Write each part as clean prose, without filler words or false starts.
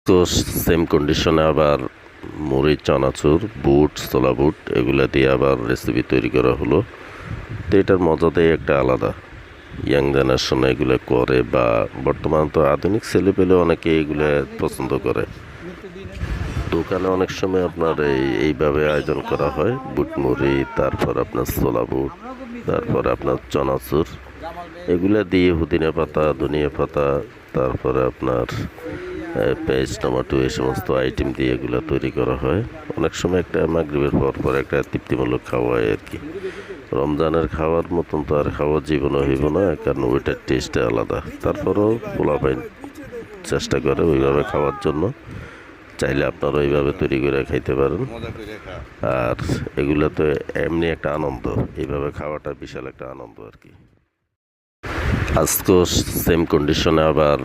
তো সেম কন্ডিশনে আবার মুড়ি, চানাচুর, বুট, ছোলা বুট এগুলা দিয়ে আবার রেসিপি তৈরি করা হলো। তো এটার মজাটাই একটা আলাদা। ইয়াং জেনারেশন এগুলো করে, বা বর্তমান তো আধুনিক ছেলেপেলে অনেকে এগুলো পছন্দ করে। দোকানে অনেক সময় আপনার এইভাবে আয়োজন করা হয়, বুট মুড়ি, তারপর আপনার ছোলা বুট, তারপর আপনার চানাচুর এগুলা দিয়ে পুদিনা পাতা, ধনিয়া পাতা, তারপরে আপনার পেঁয়াজ, টমেটো এই সমস্ত আইটেম দিয়ে এগুলো তৈরি করা হয়। অনেক সময় একটা মাগরিবের পর একটা তৃপ্তিমূলক খাওয়া হয় আর কি। রমজানের খাওয়ার মতন তো আর খাওয়ার জীবনে হইব না, কারণ ওইটার টেস্টটা আলাদা। তারপরেও পোলাপাইন চেষ্টা করে ওইভাবে খাওয়ার জন্য। চাইলে আপনারা ওইভাবে তৈরি করে খাইতে পারেন। আর এগুলো তো এমনি একটা আনন্দ, এইভাবে খাওয়াটা বিশাল একটা আনন্দ আর কি। আজকেও সেম কন্ডিশনে আবার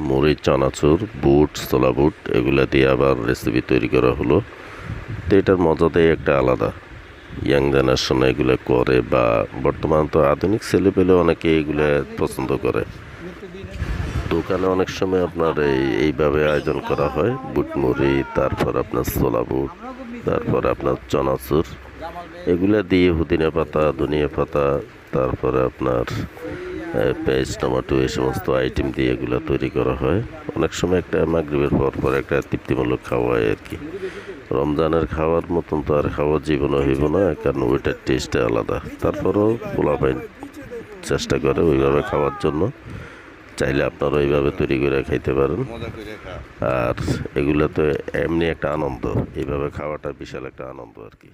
মুড়ি, চানাচুর, বুট, ছোলা বুট এগুলা দিয়ে আবার রেসিপি তৈরি করা হলো। তো এটার মজাটাই একটা আলাদা। ইয়াং জেনারেশন এগুলো করে, বা বর্তমান তো আধুনিক ছেলেপেলে অনেকে এগুলো পছন্দ করে। দোকানে অনেক সময় আপনার এইভাবে আয়োজন করা হয়, বুট মুড়ি, তারপর আপনার ছোলা বুট, তারপর আপনার চানাচুর এগুলা দিয়ে পুদিনা পাতা, ধনিয়া পাতা, তারপরে আপনার পেঁয়াজ, টমেটো এই সমস্ত আইটেম দিয়ে এগুলো তৈরি করা হয়। অনেক সময় একটা মাগরিবের পর একটা তৃপ্তিমূলক খাওয়া হয় আর কি। রমজানের খাওয়ার মতন তো আর খাওয়ার জীবনে হইব না, কারণ ওইটার টেস্টটা আলাদা। তারপরেও পোলাপাইন চেষ্টা করে ওইভাবে খাওয়ার জন্য। চাইলে আপনারা ওইভাবে তৈরি করে খাইতে পারেন। আর এগুলো তো এমনি একটা আনন্দ, এইভাবে খাওয়াটা বিশাল একটা আনন্দ আর কি।